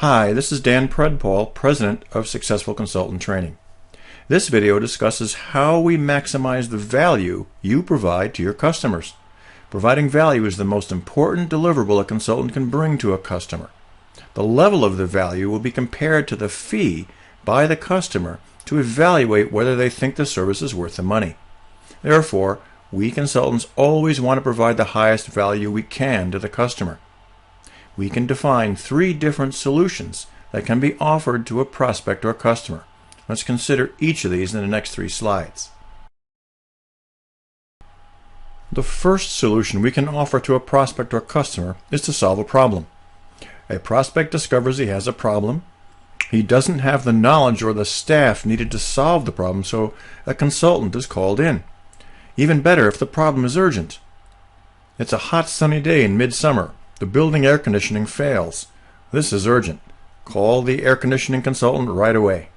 Hi, this is Dan Predpol, President of Successful Consultant Training. This video discusses how we maximize the value you provide to your customers. Providing value is the most important deliverable a consultant can bring to a customer. The level of the value will be compared to the fee by the customer to evaluate whether they think the service is worth the money. Therefore, we consultants always want to provide the highest value we can to the customer. We can define 3 different solutions that can be offered to a prospect or customer. Let's consider each of these in the next 3 slides. The first solution we can offer to a prospect or customer is to solve a problem. A prospect discovers he has a problem. He doesn't have the knowledge or the staff needed to solve the problem, so a consultant is called in. Even better if the problem is urgent. It's a hot sunny day in midsummer. The building air conditioning fails. This is urgent. Call the air conditioning consultant right away.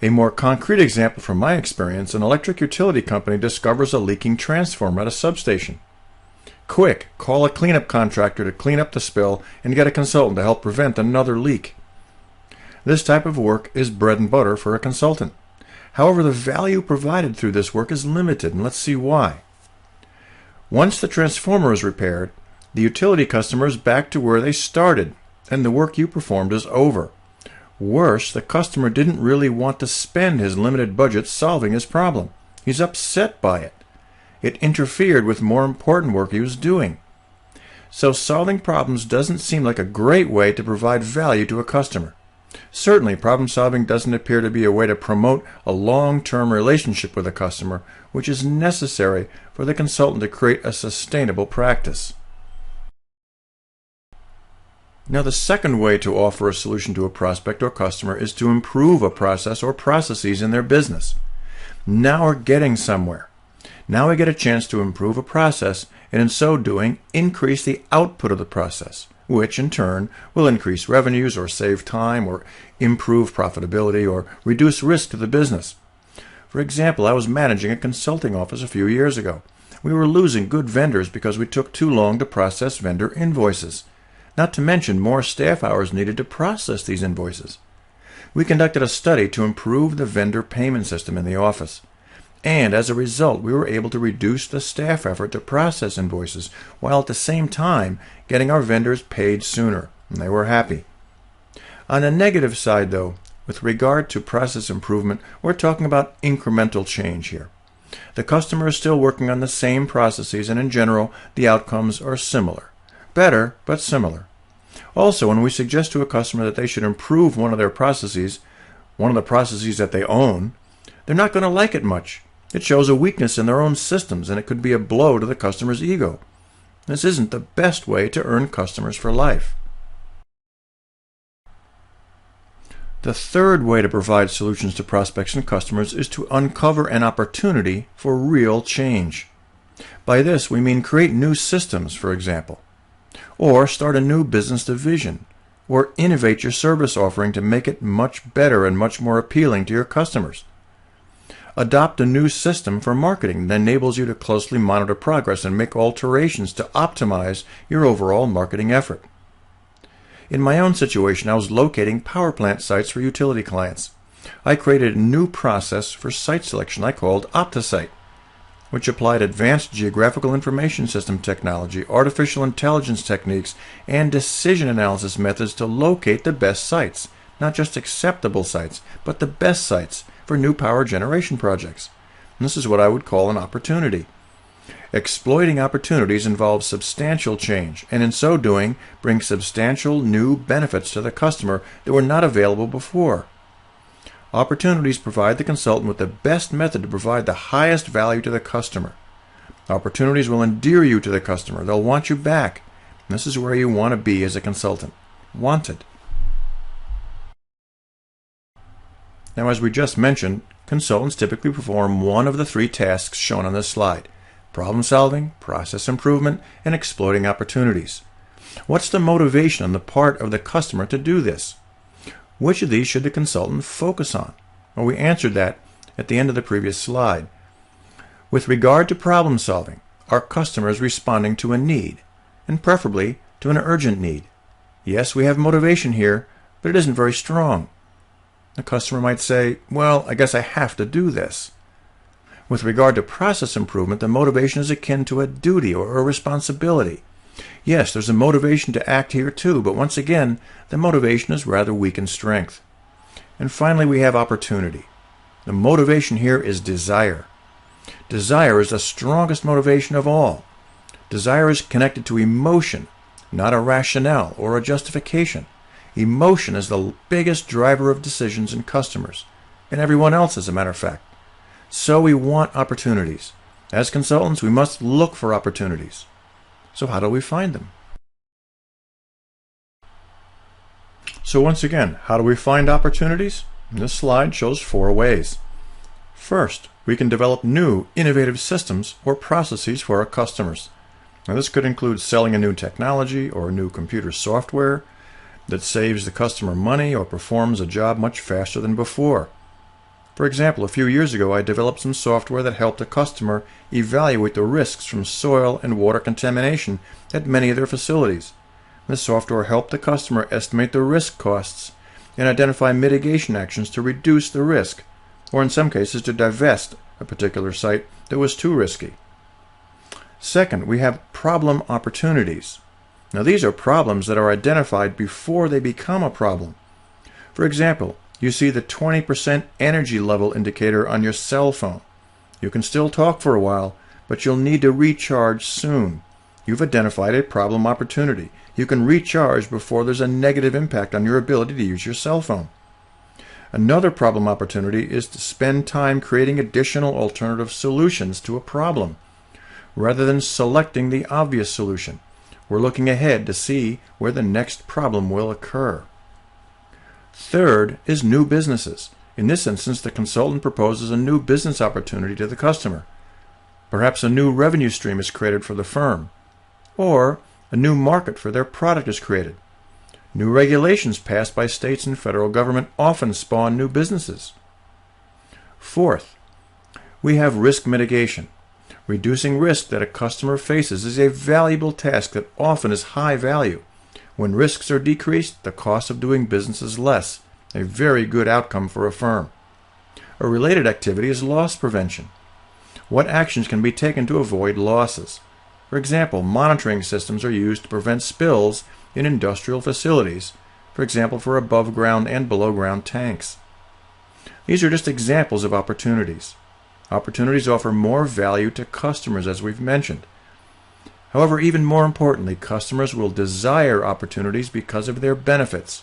A more concrete example from my experience, an electric utility company discovers a leaking transformer at a substation. Quick, call a cleanup contractor to clean up the spill and get a consultant to help prevent another leak. This type of work is bread and butter for a consultant. However, the value provided through this work is limited, and let's see why. Once the transformer is repaired, the utility customer is back to where they started, and the work you performed is over. Worse, the customer didn't really want to spend his limited budget solving his problem. He's upset by it. It interfered with more important work he was doing. So solving problems doesn't seem like a great way to provide value to a customer. Certainly, problem solving doesn't appear to be a way to promote a long-term relationship with a customer, which is necessary for the consultant to create a sustainable practice. Now, the second way to offer a solution to a prospect or customer is to improve a process or processes in their business. Now we're getting somewhere. Now we get a chance to improve a process, and in so doing, increase the output of the process, which in turn will increase revenues or save time or improve profitability or reduce risk to the business. For example, I was managing a consulting office a few years ago. We were losing good vendors because we took too long to process vendor invoices. Not to mention more staff hours needed to process these invoices. We conducted a study to improve the vendor payment system in the office. And as a result, we were able to reduce the staff effort to process invoices while at the same time getting our vendors paid sooner. And they were happy. On the negative side, though, with regard to process improvement, we're talking about incremental change here. The customer is still working on the same processes, and in general, the outcomes are similar. Better, but similar. Also, when we suggest to a customer that they should improve one of their processes, one of the processes that they own, they're not going to like it much. It shows a weakness in their own systems, and it could be a blow to the customer's ego. This isn't the best way to earn customers for life. The third way to provide solutions to prospects and customers is to uncover an opportunity for real change. By this, we mean create new systems, for example, or start a new business division, or innovate your service offering to make it much better and much more appealing to your customers. Adopt a new system for marketing that enables you to closely monitor progress and make alterations to optimize your overall marketing effort. In my own situation, I was locating power plant sites for utility clients. I created a new process for site selection I called OptiSite, which applied advanced geographical information system technology, artificial intelligence techniques, and decision analysis methods to locate the best sites, not just acceptable sites, but the best sites for new power generation projects. And this is what I would call an opportunity. Exploiting opportunities involves substantial change, and in so doing, brings substantial new benefits to the customer that were not available before. Opportunities provide the consultant with the best method to provide the highest value to the customer. Opportunities will endear you to the customer. They'll want you back. And this is where you want to be as a consultant. Wanted. Now, as we just mentioned, consultants typically perform one of the 3 tasks shown on this slide: problem solving, process improvement, and exploiting opportunities. What's the motivation on the part of the customer to do this? Which of these should the consultant focus on? Well, we answered that at the end of the previous slide. With regard to problem solving, our customer is responding to a need, and preferably to an urgent need. Yes, we have motivation here, but it isn't very strong. The customer might say, well, I guess I have to do this. With regard to process improvement, the motivation is akin to a duty or a responsibility. Yes, there's a motivation to act here too, but once again, the motivation is rather weak in strength. And finally, we have opportunity. The motivation here is desire. Desire is the strongest motivation of all. Desire is connected to emotion, not a rationale or a justification. Emotion is the biggest driver of decisions in customers, and everyone else, as a matter of fact. So we want opportunities. As consultants, we must look for opportunities. So how do we find them? So once again, how do we find opportunities? This slide shows 4 ways. First, we can develop new, innovative systems or processes for our customers. Now, this could include selling a new technology or a new computer software that saves the customer money or performs a job much faster than before. For example, a few years ago, I developed some software that helped a customer evaluate the risks from soil and water contamination at many of their facilities. This software helped the customer estimate the risk costs and identify mitigation actions to reduce the risk, or in some cases to divest a particular site that was too risky. Second, we have problem opportunities. Now, these are problems that are identified before they become a problem. For example, you see the 20% energy level indicator on your cell phone. You can still talk for a while, but you'll need to recharge soon. You've identified a problem opportunity. You can recharge before there's a negative impact on your ability to use your cell phone. Another problem opportunity is to spend time creating additional alternative solutions to a problem. Rather than selecting the obvious solution, we're looking ahead to see where the next problem will occur. Third is new businesses. In this instance, the consultant proposes a new business opportunity to the customer. Perhaps a new revenue stream is created for the firm, or a new market for their product is created. New regulations passed by states and federal government often spawn new businesses. Fourth, we have risk mitigation. Reducing risk that a customer faces is a valuable task that often is high value. When risks are decreased, the cost of doing business is less, a very good outcome for a firm. A related activity is loss prevention. What actions can be taken to avoid losses? For example, monitoring systems are used to prevent spills in industrial facilities, for example, for above-ground and below-ground tanks. These are just examples of opportunities. Opportunities offer more value to customers, as we've mentioned. However, even more importantly, customers will desire opportunities because of their benefits.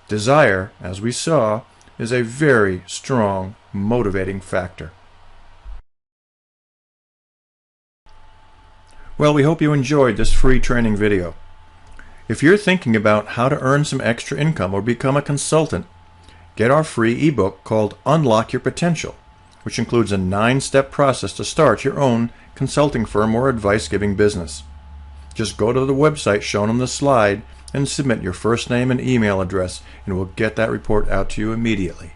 Desire, as we saw, is a very strong motivating factor. Well, we hope you enjoyed this free training video. If you're thinking about how to earn some extra income or become a consultant, get our free ebook called Unlock Your Potential, which includes a 9-step process to start your own consulting firm or advice-giving business. Just go to the website shown on the slide and submit your first name and email address, and we'll get that report out to you immediately.